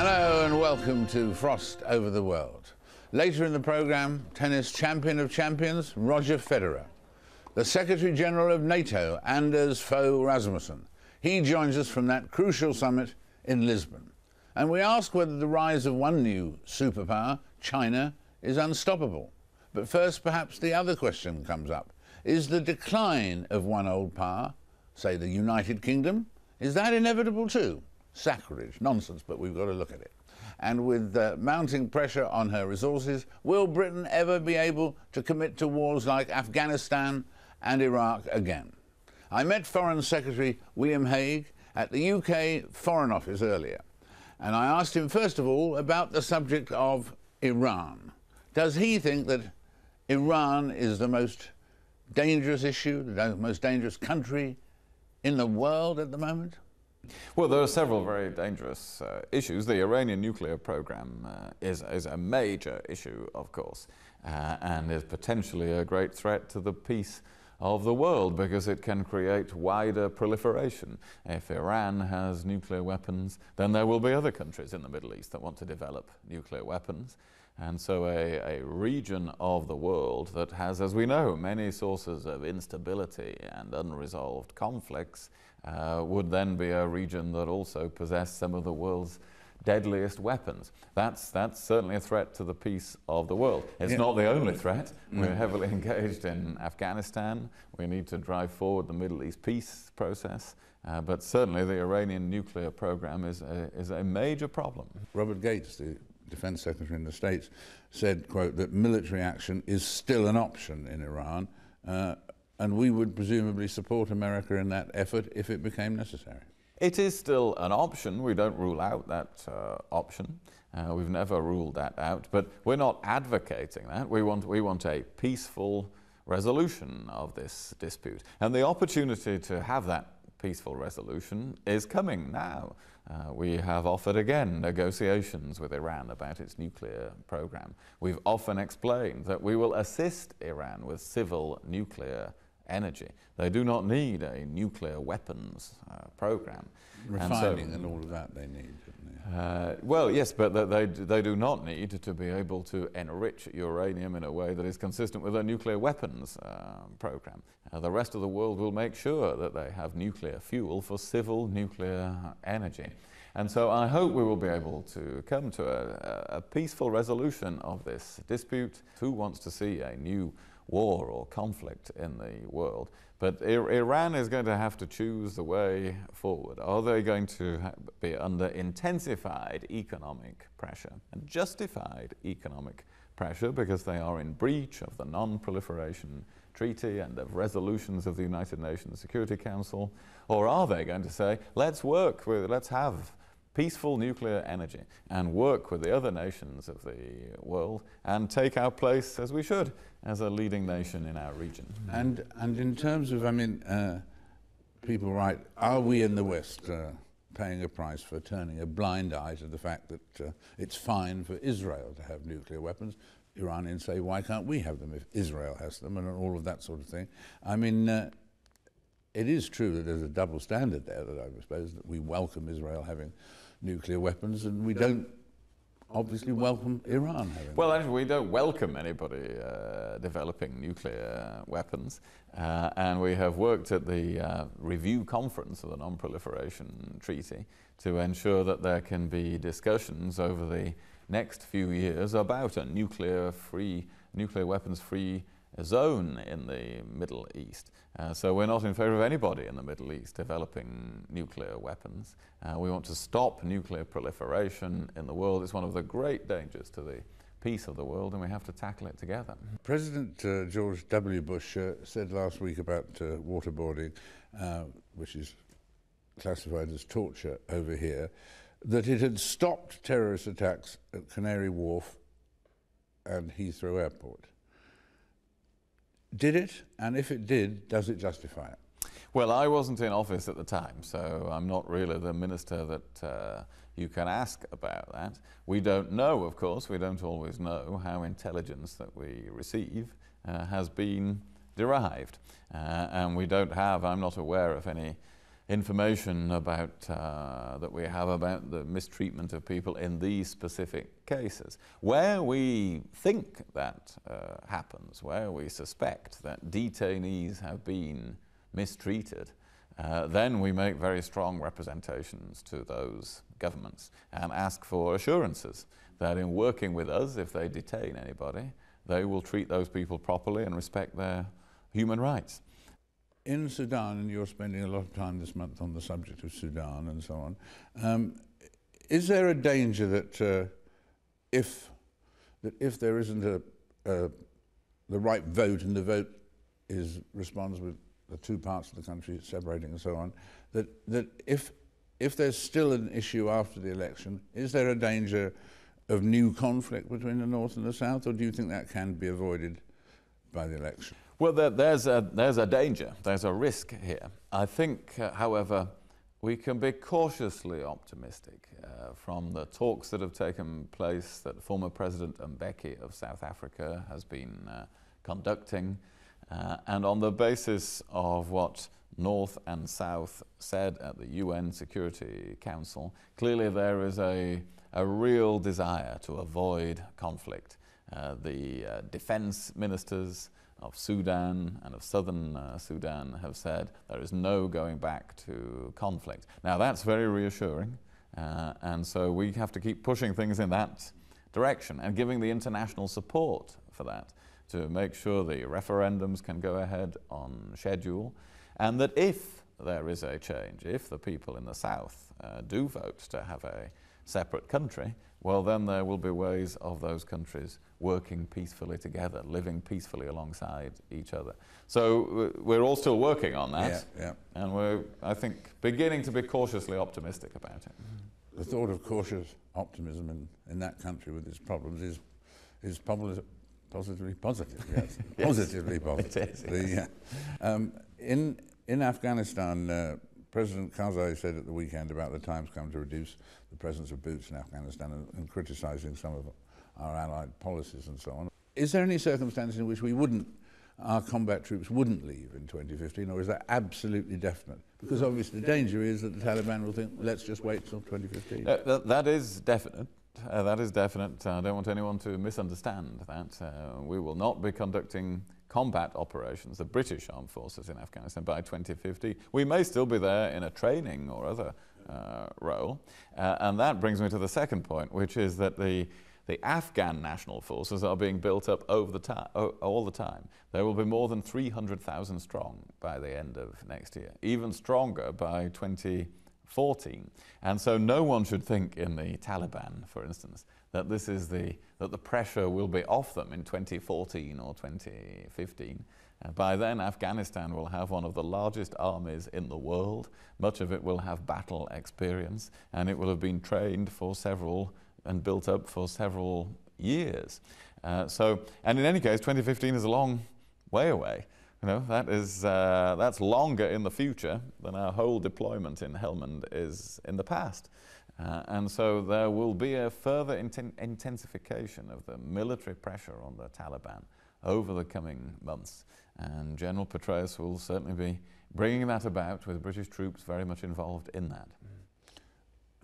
Hello and welcome to Frost Over the World. Later in the programme, tennis champion of champions, Roger Federer. The Secretary-General of NATO, Anders Fogh Rasmussen. He joins us from that crucial summit in Lisbon. And we ask whether the rise of one new superpower, China, is unstoppable. But first, perhaps the other question comes up. Is the decline of one old power, say the United Kingdom, is that inevitable too? Sacrilege, nonsense, but we've got to look at it. And with mounting pressure on her resources, will Britain ever be able to commit to wars like Afghanistan and Iraq again? I met Foreign Secretary William Hague at the UK Foreign Office earlier, and I asked him first of all about the subject of Iran. Does he think that Iran is the most dangerous issue, the most dangerous country in the world at the moment? Well, there are several very dangerous issues. The Iranian nuclear program is a major issue, of course, and is potentially a great threat to the peace of the world because it can create wider proliferation. If Iran has nuclear weapons, then there will be other countries in the Middle East that want to develop nuclear weapons. And so a region of the world that has, as we know, many sources of instability and unresolved conflicts would then be a region that also possessed some of the world's deadliest weapons. That's certainly a threat to the peace of the world. It's not the only threat. We're heavily engaged in Afghanistan. We need to drive forward the Middle East peace process. But certainly the Iranian nuclear program is a major problem. Robert Gates, the Defense Secretary in the States, said, quote, that military action is still an option in Iran, and we would presumably support America in that effort if it became necessary. It is still an option. We don't rule out that option. We've never ruled that out, but we're not advocating that. We want a peaceful resolution of this dispute. And the opportunity to have that peaceful resolution is coming now. We have offered again negotiations with Iran about its nuclear program. We've often explained that we will assist Iran with civil nuclear energy. They do not need a nuclear weapons program. Refining and all of that they need, don't they? Well, yes, but they do not need to be able to enrich uranium in a way that is consistent with a nuclear weapons program. The rest of the world will make sure that they have nuclear fuel for civil nuclear energy. And so I hope we will be able to come to a peaceful resolution of this dispute. Who wants to see a new war or conflict in the world? But Iran is going to have to choose the way forward. Are they going to be under intensified economic pressure and justified economic pressure because they are in breach of the Non-Proliferation Treaty and of resolutions of the United Nations Security Council? Or are they going to say, let's have peaceful nuclear energy and work with the other nations of the world and take our place, as we should, as a leading nation in our region. And in terms of, I mean, people write, are we in the West paying a price for turning a blind eye to the fact that it's fine for Israel to have nuclear weapons? Iranians say, why can't we have them if Israel has them, and all of that sort of thing. I mean, it is true that there's a double standard there, that I suppose, that we welcome Israel having nuclear weapons and we don't obviously welcome Iran having Well, actually, we don't welcome anybody developing nuclear weapons, and we have worked at the review conference of the Non-Proliferation Treaty to ensure that there can be discussions over the next few years about a nuclear weapons-free zone in the Middle East. So we're not in favor of anybody in the Middle East developing nuclear weapons. We want to stop nuclear proliferation in the world. It's one of the great dangers to the peace of the world, and we have to tackle it together. President George W. Bush said last week about waterboarding, which is classified as torture over here, that it had stopped terrorist attacks at Canary Wharf and Heathrow Airport. Did it? And if it did, does it justify it? Well, I wasn't in office at the time, so I'm not really the minister that you can ask about that. We don't know, of course, we don't always know how intelligence that we receive has been derived. And we don't have, I'm not aware of any information about that we have about the mistreatment of people in these specific cases. Where we think that happens, where we suspect that detainees have been mistreated, then we make very strong representations to those governments and ask for assurances that in working with us, if they detain anybody, they will treat those people properly and respect their human rights. In Sudan, and you're spending a lot of time this month on the subject of Sudan and so on, is there a danger that if there isn't the right vote, and the vote responds with the two parts of the country separating and so on, that if there's still an issue after the election, is there a danger of new conflict between the North and the South, or do you think that can be avoided by the election? Well, there's a danger, there's a risk here. I think, however, we can be cautiously optimistic from the talks that have taken place that former President Mbeki of South Africa has been conducting, and on the basis of what North and South said at the UN Security Council, clearly there is a real desire to avoid conflict. The defense ministers of Sudan and of southern Sudan have said there is no going back to conflict. Now that's very reassuring, and so we have to keep pushing things in that direction and giving the international support for that to make sure the referendums can go ahead on schedule, and that if there is a change, if the people in the south do vote to have a separate country, well then there will be ways of those countries working peacefully together, living peacefully alongside each other. So we're all still working on that, and we're, I think, beginning to be cautiously optimistic about it. The thought of cautious optimism in that country with its problems is positively positive, yes. Yes. Positively positive. It is, yes. In Afghanistan, President Karzai said at the weekend about the time's come to reduce the presence of boots in Afghanistan and criticising some of our allied policies and so on. Is there any circumstance in which our combat troops wouldn't leave in 2015, or is that absolutely definite? Because obviously the danger is that the Taliban will think, let's just wait till 2015. That is definite. That is definite. I don't want anyone to misunderstand that. We will not be conducting combat operations, the British Armed Forces in Afghanistan, by 2050. We may still be there in a training or other role. And that brings me to the second point, which is that the Afghan national forces are being built up all the time. There will be more than 300,000 strong by the end of next year, even stronger by 2014. And so no one should think in the Taliban, for instance, that that the pressure will be off them in 2014 or 2015. By then, Afghanistan will have one of the largest armies in the world. Much of it will have battle experience, and it will have been trained for and built up for several years. And in any case, 2015 is a long way away. You know, that's longer in the future than our whole deployment in Helmand is in the past. And so there will be a further intensification of the military pressure on the Taliban over the coming months. And General Petraeus will certainly be bringing that about, with British troops very much involved in that.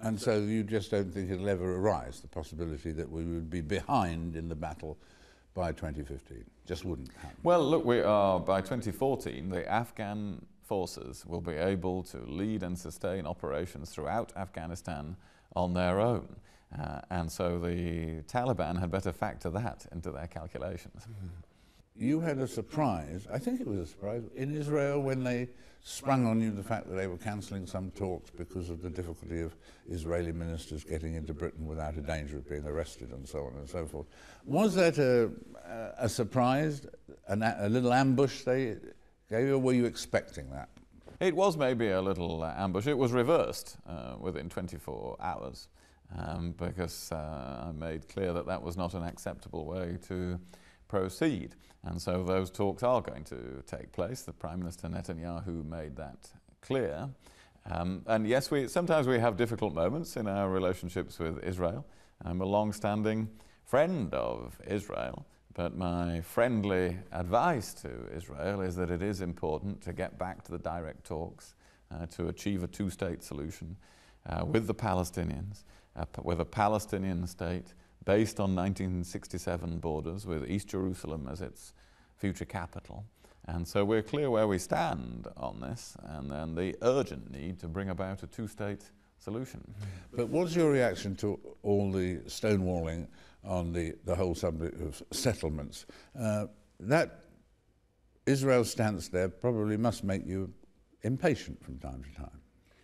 And so you just don't think it'll ever arise, the possibility that we would be behind in the battle by 2015? Just wouldn't happen. Well, look, by 2014, the Afghan forces will be able to lead and sustain operations throughout Afghanistan on their own. And so the Taliban had better factor that into their calculations. You had a surprise, I think it was a surprise, in Israel when they sprung on you the fact that they were cancelling some talks because of the difficulty of Israeli ministers getting into Britain without a danger of being arrested and so on and so forth. Was that a surprise, a little ambush they gave you, or were you expecting that? It was maybe a little ambush. It was reversed within 24 hours because I made clear that that was not an acceptable way to proceed. And so those talks are going to take place. The Prime Minister Netanyahu made that clear. And yes, sometimes we have difficult moments in our relationships with Israel. I'm a long-standing friend of Israel, but my friendly advice to Israel is that it is important to get back to the direct talks to achieve a two-state solution with the Palestinians, with a Palestinian state based on 1967 borders with East Jerusalem as its future capital. And so we're clear where we stand on this, and then the urgent need to bring about a two-state solution. But what's your reaction to all the stonewalling on the whole subject of settlements? That Israel's stance there probably must make you impatient from time to time.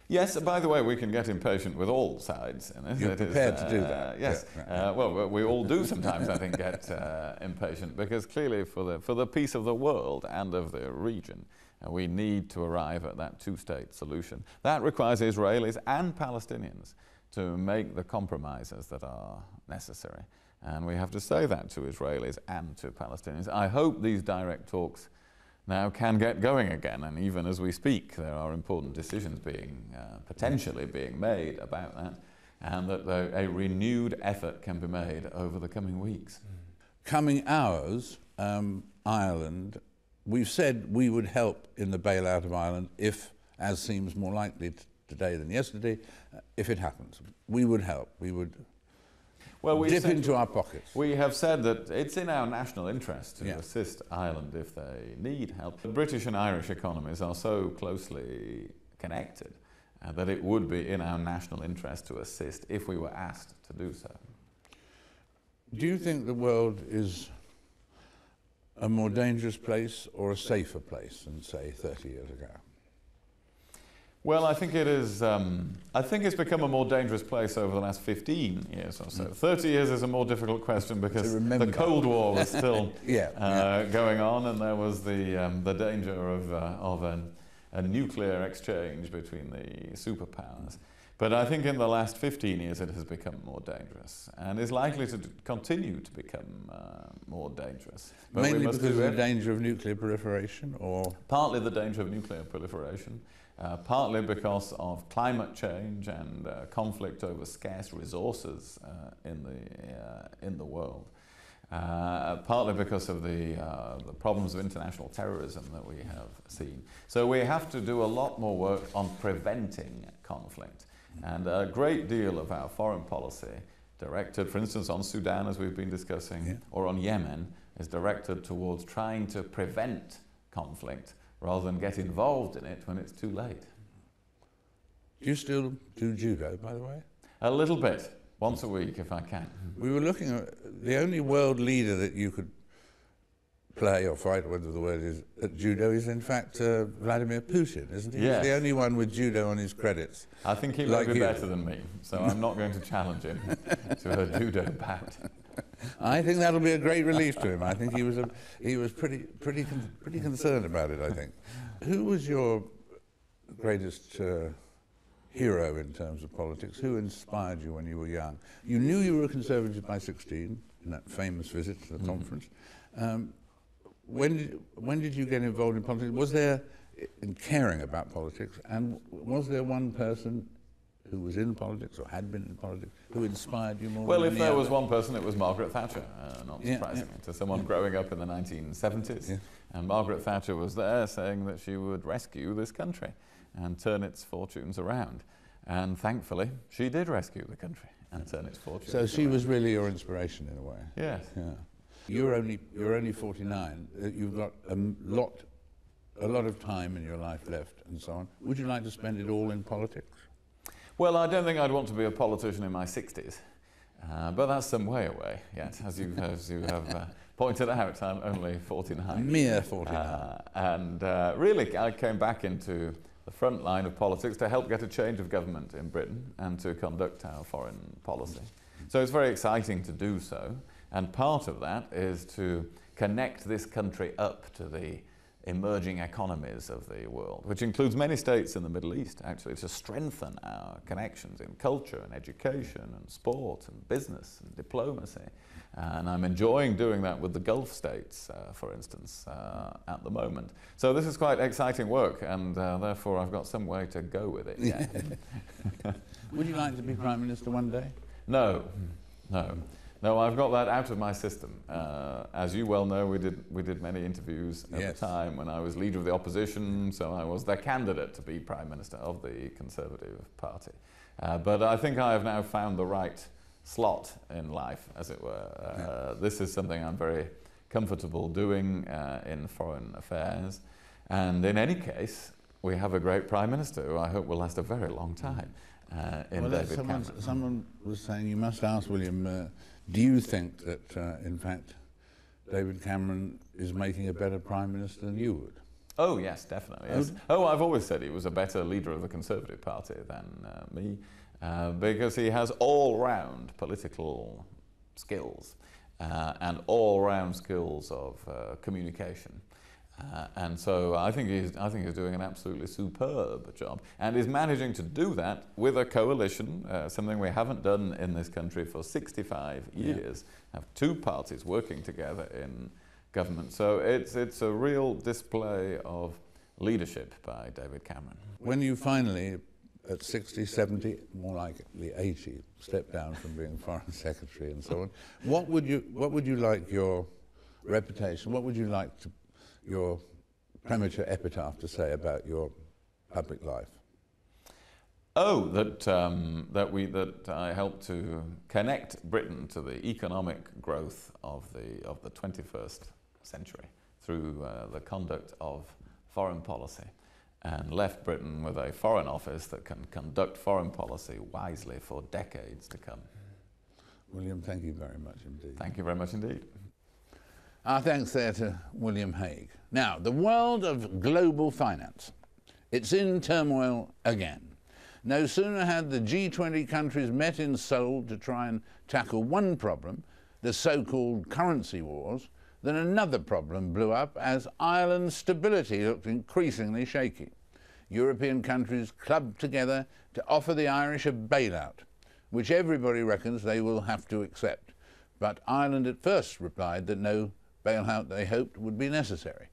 Yes, by the way, we can get impatient with all sides in this. You're prepared to do that. Yes. Yeah. Well, we all do sometimes, I think, get impatient, because clearly for the peace of the world and of the region, we need to arrive at that two-state solution. That requires Israelis and Palestinians to make the compromises that are necessary. And we have to say that to Israelis and to Palestinians. I hope these direct talks now can get going again, and even as we speak there are important decisions potentially being made about that, and that a renewed effort can be made over the coming weeks. Coming hours, Ireland, we've said we would help in the bailout of Ireland if, as seems more likely today than yesterday, if it happens. We would help. We would dip into our pockets. We have said that it's in our national interest to assist Ireland if they need help. The British and Irish economies are so closely connected that it would be in our national interest to assist if we were asked to do so. Do you think the world is a more dangerous place or a safer place than, say, 30 years ago? Well, I think it is. I think it's become a more dangerous place over the last 15 years or so. 30 years is a more difficult question because the Cold War was still going on, and there was the danger of a nuclear exchange between the superpowers. But I think in the last 15 years it has become more dangerous, and is likely to continue to become more dangerous. But mainly because of the danger of nuclear proliferation, or partly the danger of nuclear proliferation. Partly because of climate change and conflict over scarce resources in the world. Partly because of the problems of international terrorism that we have seen. So we have to do a lot more work on preventing conflict. And a great deal of our foreign policy, directed, for instance, on Sudan, as we've been discussing, or on Yemen, is directed towards trying to prevent conflict rather than get involved in it when it's too late. Do you still do judo, by the way? A little bit, once a week if I can. We were looking at the only world leader that you could play or fight, whatever the word is, at judo is in fact Vladimir Putin, isn't he? Yes. He's the only one with judo on his credits. I think he might be better than me, so I'm not going to challenge him to a judo bout. I think that'll be a great relief to him. I think he was pretty concerned about it, I think. Who was your greatest hero in terms of politics? Who inspired you when you were young? You knew you were a Conservative by 16 in that famous visit to the conference. When did you get involved in politics? Was there, in caring about politics, and was there one person who was in politics or had been in politics who inspired you more? Well, if there was one person, it was Margaret Thatcher, not surprisingly, to someone growing up in the 1970s. Yeah. And Margaret Thatcher was there saying that she would rescue this country and turn its fortunes around. And thankfully, she did rescue the country and turn its fortunes around. So she was really your inspiration in a way? Yes. Yeah. You're only 49. You've got a lot of time in your life left and so on. Would you like to spend it all in politics? Well, I don't think I'd want to be a politician in my 60s, but that's some way away yet. As you have pointed out, I'm only 49. A mere 49. And really, I came back into the front line of politics to help get a change of government in Britain and to conduct our foreign policy. So it's very exciting to do so, and part of that is to connect this country up to the emerging economies of the world, which includes many states in the Middle East, actually, to strengthen our connections in culture and education and sport and business and diplomacy. And I'm enjoying doing that with the Gulf states, for instance, at the moment. So this is quite exciting work, and therefore I've got some way to go with it yet. Would you like to be Prime Minister one day? No, no. No, I've got that out of my system. As you well know, we did many interviews at Yes. the time when I was leader of the opposition, so I was the candidate to be Prime Minister of the Conservative Party. But I think I have now found the right slot in life, as it were. This is something I'm very comfortable doing in foreign affairs. And in any case, we have a great Prime Minister who I hope will last a very long time in David Cameron. Someone was saying you must ask William, do you think that, in fact, David Cameron is making a better Prime Minister than you would? Oh, yes, definitely. Yes. Oh, I've always said he was a better leader of the Conservative Party than me, because he has all-round political skills and all-round skills of communication. And so I think he's doing an absolutely superb job, and is managing to do that with a coalition, something we haven't done in this country for 65 years. Have two parties working together in government. So it's a real display of leadership by David Cameron. When you finally, at 60, 70, more likely 80, step down from being Foreign Secretary and so on, what would you like your reputation, what would you like your premature epitaph to say about your public life? Oh, that I helped to connect Britain to the economic growth of the 21st century through the conduct of foreign policy, and left Britain with a foreign office that can conduct foreign policy wisely for decades to come. William, thank you very much indeed. Thank you very much indeed. Our thanks there to William Hague. Now, the world of global finance. It's in turmoil again. No sooner had the G20 countries met in Seoul to try and tackle one problem, the so-called currency wars, than another problem blew up as Ireland's stability looked increasingly shaky. European countries clubbed together to offer the Irish a bailout, which everybody reckons they will have to accept. But Ireland at first replied that no bailout they hoped would be necessary.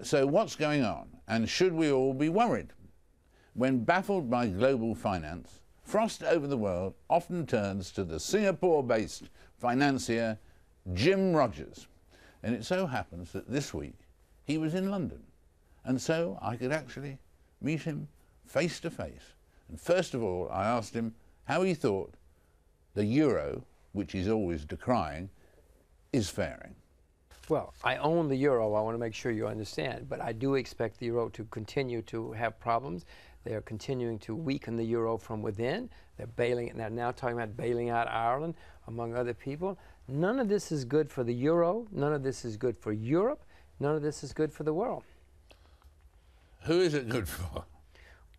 So what's going on, and should we all be worried? When baffled by global finance, frost over the world often turns to the Singapore-based financier Jim Rogers. And it so happens that this week he was in London, and so I could actually meet him face to face. And first of all, I asked him how he thought the euro, which he's always decrying, is faring. Well, I own the euro, I want to make sure you understand, but I do expect the euro to continue to have problems. They are continuing to weaken the euro from within. They're now talking about bailing out Ireland, among other people. None of this is good for the euro, none of this is good for Europe, none of this is good for the world. Who is it good for?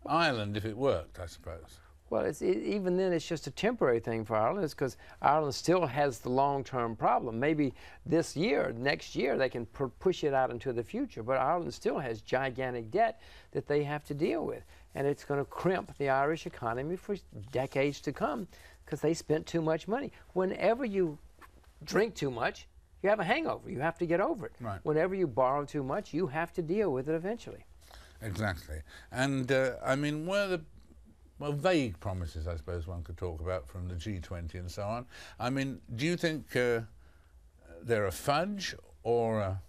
Ireland, if it worked, I suppose. Well, even then, it's just a temporary thing for Ireland. It's because Ireland still has the long-term problem. Maybe this year, next year, they can push it out into the future. But Ireland still has gigantic debt that they have to deal with. And it's going to crimp the Irish economy for decades to come because they spent too much money. Whenever you drink too much, you have a hangover. You have to get over it. Right. Whenever you borrow too much, you have to deal with it eventually. Exactly. And, I mean, well, vague promises, I suppose one could talk about from the G20 and so on. I mean, do you think they're a fudge or a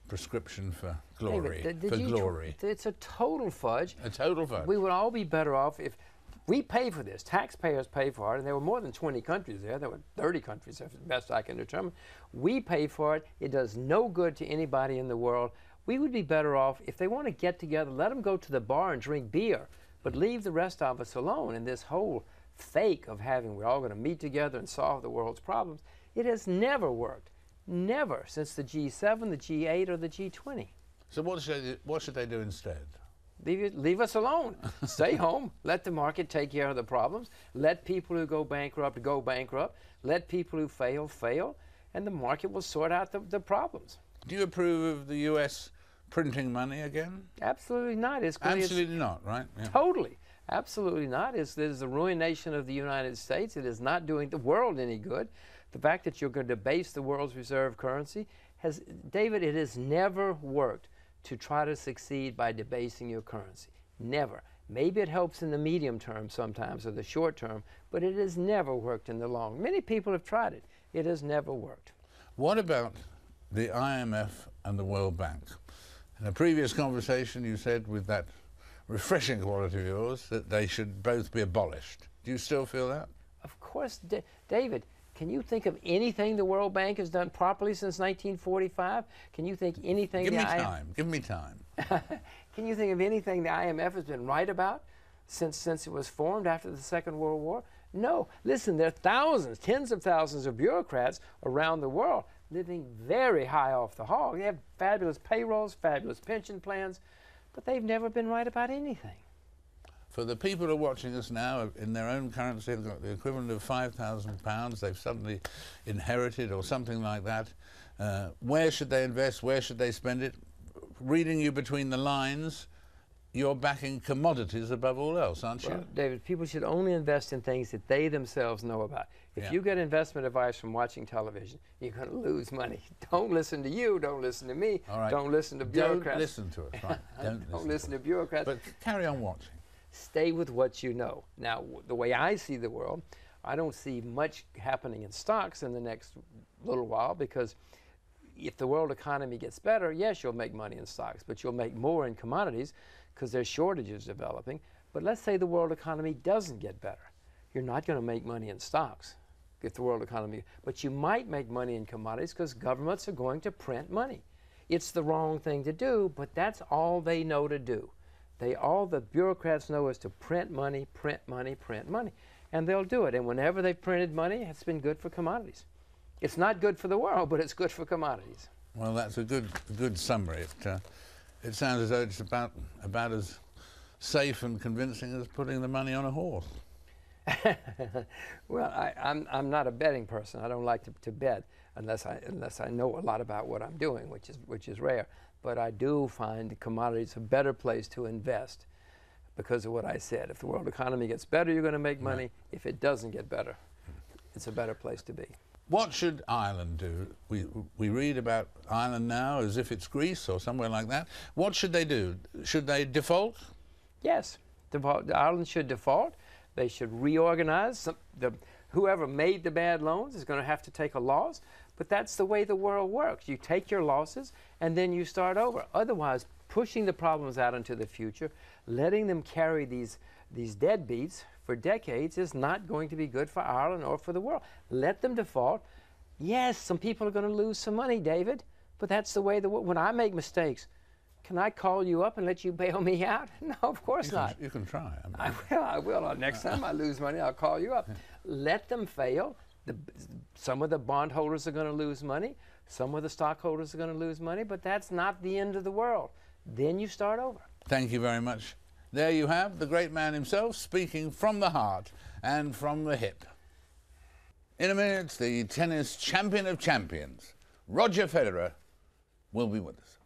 prescription for glory? David, it's a total fudge. A total fudge. We would all be better off if we pay for this. Taxpayers pay for it, and there were more than 20 countries there. There were 30 countries, as best I can determine. We pay for it. It does no good to anybody in the world. We would be better off if they want to get together, let them go to the bar and drink beer, but leave the rest of us alone in this whole fake of having we're all going to meet together and solve the world's problems. It has never worked. Never since the G7, the G8, or the G20. So what should they do instead? Leave us alone. Stay home. Let the market take care of the problems. Let people who go bankrupt. Let people who fail, fail. And the market will sort out the problems. Do you approve of the US printing money again? Absolutely not. Absolutely not, right? Yeah. Totally. Absolutely not. It is the ruination of the United States. It is not doing the world any good. The fact that you're going to debase the world's reserve currency has, David, it has never worked to try to succeed by debasing your currency. Never. Maybe it helps in the medium term sometimes or the short term, but it has never worked in the long. Many people have tried it. It has never worked. What about the IMF and the World Bank? In a previous conversation, you said, with that refreshing quality of yours, that they should both be abolished. Do you still feel that? Of course, David, can you think of anything the World Bank has done properly since 1945? Can you think anything... Give me time. Give me time. Can you think of anything the IMF has been right about since it was formed after the Second World War? No. Listen, there are thousands, tens of thousands of bureaucrats around the world living very high off the hog. They have fabulous payrolls, fabulous pension plans, but they've never been right about anything. For the people who are watching us now, in their own currency, they've got the equivalent of £5,000 they've suddenly inherited or something like that. Where should they invest? Where should they spend it? Reading you between the lines, you're backing commodities above all else, aren't you? Well, David, people should only invest in things that they themselves know about. If you get investment advice from watching television, you're going to lose money. Don't listen to you. Don't listen to me. All right. Don't listen to bureaucrats. Don't listen to us. Right. Don't listen to bureaucrats. But carry on watching. Stay with what you know. Now, the way I see the world, I don't see much happening in stocks in the next little while, because if the world economy gets better, yes, you'll make money in stocks, but you'll make more in commodities because there's shortages developing. But let's say the world economy doesn't get better. You're not going to make money in stocks if the world economy, but you might make money in commodities because governments are going to print money. It's the wrong thing to do, but that's all they know to do. All the bureaucrats know is to print money, print money, print money. And they'll do it. And whenever they've printed money, it's been good for commodities. It's not good for the world, but it's good for commodities. Well, that's a good summary. It sounds as though it's about as safe and convincing as putting the money on a horse. Well, I'm not a betting person. I don't like to bet unless I know a lot about what I'm doing, which is rare. But I do find commodities a better place to invest because of what I said. If the world economy gets better, you're going to make money. Right. If it doesn't get better, it's a better place to be. What should Ireland do? We read about Ireland now as if it's Greece or somewhere like that. What should they do? Should they default? Yes, Ireland should default. They should reorganize. Whoever made the bad loans is going to have to take a loss, but that's the way the world works. You take your losses and then you start over. Otherwise, pushing the problems out into the future, letting them carry these deadbeats for decades is not going to be good for Ireland or for the world. Let them default. Yes, some people are going to lose some money, David, but that's the way when I make mistakes, can I call you up and let you bail me out? No, of course not. You can try. I will. Next time I lose money, I'll call you up. Let them fail. Some of the bondholders are going to lose money. Some of the stockholders are going to lose money, but that's not the end of the world. Then you start over. Thank you very much. There you have the great man himself speaking from the heart and from the hip. In a minute, the tennis champion of champions, Roger Federer, will be with us.